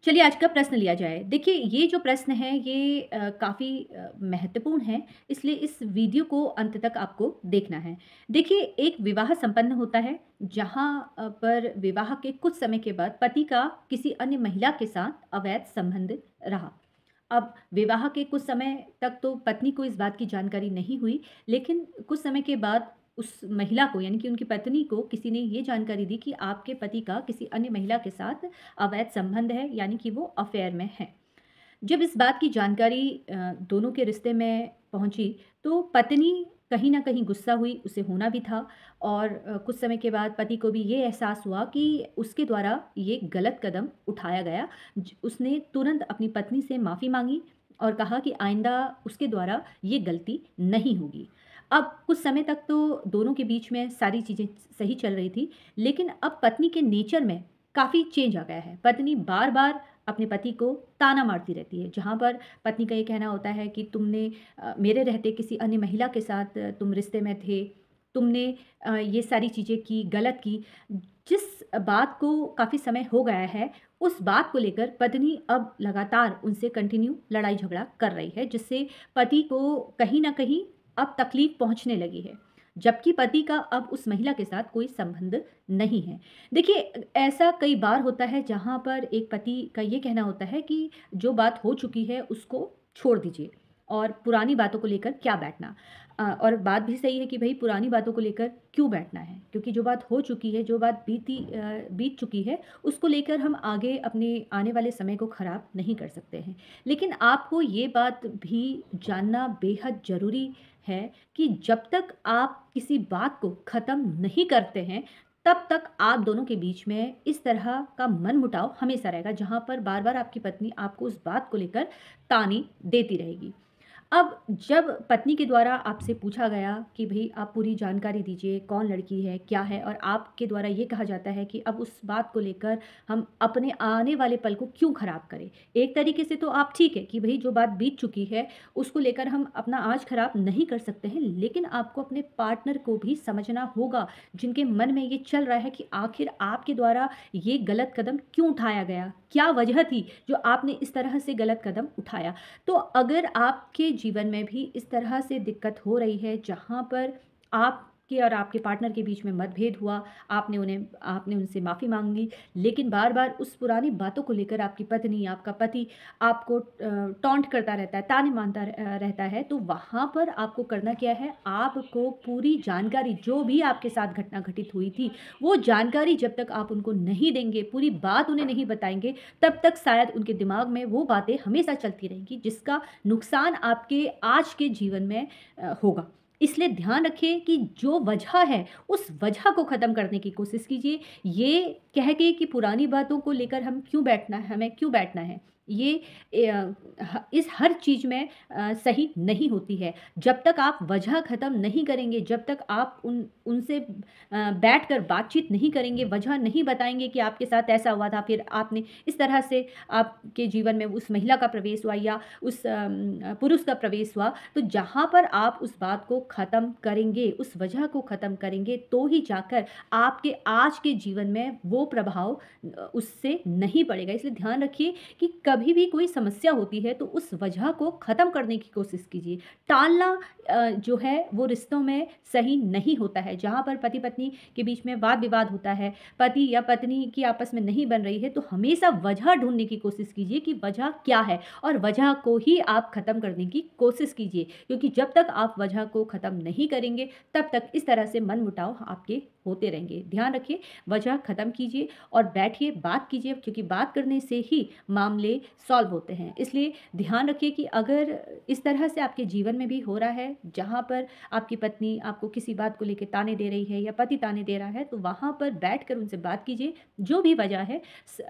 चलिए आज का प्रश्न लिया जाए। देखिए ये जो प्रश्न है ये काफ़ी महत्वपूर्ण है, इसलिए इस वीडियो को अंत तक आपको देखना है। देखिए एक विवाह संपन्न होता है जहाँ पर विवाह के कुछ समय के बाद पति का किसी अन्य महिला के साथ अवैध संबंध रहा। अब विवाह के कुछ समय तक तो पत्नी को इस बात की जानकारी नहीं हुई, लेकिन कुछ समय के बाद उस महिला को यानी कि उनकी पत्नी को किसी ने ये जानकारी दी कि आपके पति का किसी अन्य महिला के साथ अवैध संबंध है, यानी कि वो अफेयर में है। जब इस बात की जानकारी दोनों के रिश्ते में पहुंची, तो पत्नी कहीं न कहीं गुस्सा हुई, उसे होना भी था। और कुछ समय के बाद पति को भी ये एहसास हुआ कि उसके द्वारा ये गलत कदम उठाया गया। उसने तुरंत अपनी पत्नी से माफ़ी मांगी और कहा कि आइंदा उसके द्वारा ये गलती नहीं होगी। अब कुछ समय तक तो दोनों के बीच में सारी चीज़ें सही चल रही थी, लेकिन अब पत्नी के नेचर में काफ़ी चेंज आ गया है। पत्नी बार-बार अपने पति को ताना मारती रहती है, जहाँ पर पत्नी का ये कहना होता है कि तुमने मेरे रहते किसी अन्य महिला के साथ तुम रिश्ते में थे, तुमने ये सारी चीज़ें की, गलत की। जिस बात को काफ़ी समय हो गया है, उस बात को लेकर पत्नी अब लगातार उनसे कंटिन्यू लड़ाई झगड़ा कर रही है, जिससे पति को कहीं न कहीं अब तकलीफ़ पहुँचने लगी है। जबकि पति का अब उस महिला के साथ कोई संबंध नहीं है। देखिए ऐसा कई बार होता है जहाँ पर एक पति का ये कहना होता है कि जो बात हो चुकी है उसको छोड़ दीजिए और पुरानी बातों को लेकर क्या बैठना। और बात भी सही है कि भई पुरानी बातों को लेकर क्यों बैठना है, क्योंकि जो बात हो चुकी है, जो बात बीत चुकी है, उसको लेकर हम आगे अपने आने वाले समय को ख़राब नहीं कर सकते हैं। लेकिन आपको ये बात भी जानना बेहद ज़रूरी है कि जब तक आप किसी बात को ख़त्म नहीं करते हैं, तब तक आप दोनों के बीच में इस तरह का मनमुटाव हमेशा रहेगा, जहाँ पर बार-बार आपकी पत्नी आपको उस बात को लेकर ताने देती रहेगी। अब जब पत्नी के द्वारा आपसे पूछा गया कि भई आप पूरी जानकारी दीजिए, कौन लड़की है, क्या है? और आपके द्वारा ये कहा जाता है कि अब उस बात को लेकर हम अपने आने वाले पल को क्यों ख़राब करें? एक तरीके से तो आप ठीक है कि भई जो बात बीत चुकी है, उसको लेकर हम अपना आज ख़राब नहीं कर सकते हैं, लेकिन आपको अपने पार्टनर को भी समझना होगा, जिनके मन में ये चल रहा है कि आखिर आपके द्वारा ये गलत कदम क्यों उठाया गया? क्या वजह थी जो आपने इस तरह से गलत कदम उठाया? तो अगर आपके जीवन में भी इस तरह से दिक्कत हो रही है जहाँ पर आपके और आपके पार्टनर के बीच में मतभेद हुआ, आपने उनसे माफ़ी माँगी, लेकिन बार-बार उस पुरानी बातों को लेकर आपकी पत्नी, आपका पति आपको टॉन्ट करता रहता है, ताने मारता रहता है, तो वहाँ पर आपको करना क्या है, आपको पूरी जानकारी जो भी आपके साथ घटना घटित हुई थी, वो जानकारी जब तक आप उनको नहीं देंगे, पूरी बात उन्हें नहीं बताएँगे, तब तक शायद उनके दिमाग में वो बातें हमेशा चलती रहेंगी, जिसका नुकसान आपके आज के जीवन में होगा। इसलिए ध्यान रखिए कि जो वजह है, उस वजह को ख़त्म करने की कोशिश कीजिए। ये कह के कि पुरानी बातों को लेकर हमें क्यों बैठना है, ये इस हर चीज़ में सही नहीं होती है। जब तक आप वजह ख़त्म नहीं करेंगे, जब तक आप उनसे बैठकर बातचीत नहीं करेंगे, वजह नहीं बताएँगे कि आपके साथ ऐसा हुआ था, फिर आपने इस तरह से आपके जीवन में उस महिला का प्रवेश हुआ या उस पुरुष का प्रवेश हुआ, तो जहाँ पर आप उस बात को ख़त्म करेंगे, उस वजह को ख़त्म करेंगे, तो ही जाकर आपके आज के जीवन में वो प्रभाव उससे नहीं पड़ेगा। इसलिए ध्यान रखिए कि कभी भी कोई समस्या होती है, तो उस वजह को ख़त्म करने की कोशिश कीजिए। टालना जो है वो रिश्तों में सही नहीं होता है। जहाँ पर पति-पत्नी के बीच में वाद-विवाद होता है, पति या पत्नी की आपस में नहीं बन रही है, तो हमेशा वजह ढूँढने की कोशिश कीजिए कि वजह क्या है और वजह को ही आप ख़त्म करने की कोशिश कीजिए। क्योंकि जब तक आप वजह को ख़त्म नहीं करेंगे, तब तक इस तरह से मनमुटाव आपके होते रहेंगे। ध्यान रखिए, वजह ख़त्म कीजिए और बैठिए, बात कीजिए, क्योंकि बात करने से ही मामले सॉल्व होते हैं। इसलिए ध्यान रखिए कि अगर इस तरह से आपके जीवन में भी हो रहा है, जहाँ पर आपकी पत्नी आपको किसी बात को लेके ताने दे रही है या पति ताने दे रहा है, तो वहाँ पर बैठकर उनसे बात कीजिए। जो भी वजह है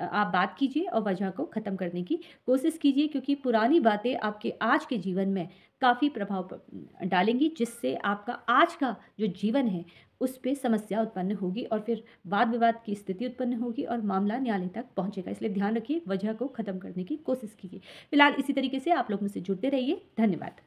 आप बात कीजिए और वजह को ख़त्म करने की कोशिश कीजिए, क्योंकि पुरानी बातें आपके आज के जीवन में काफ़ी प्रभाव डालेंगी, जिससे आपका आज का जो जीवन है उस पे समस्या उत्पन्न होगी और फिर वाद विवाद की स्थिति उत्पन्न होगी और मामला न्यायालय तक पहुंचेगा। इसलिए ध्यान रखिए, वजह को ख़त्म करने की कोशिश कीजिए। फिलहाल इसी तरीके से आप लोग मुझसे जुड़ते रहिए। धन्यवाद।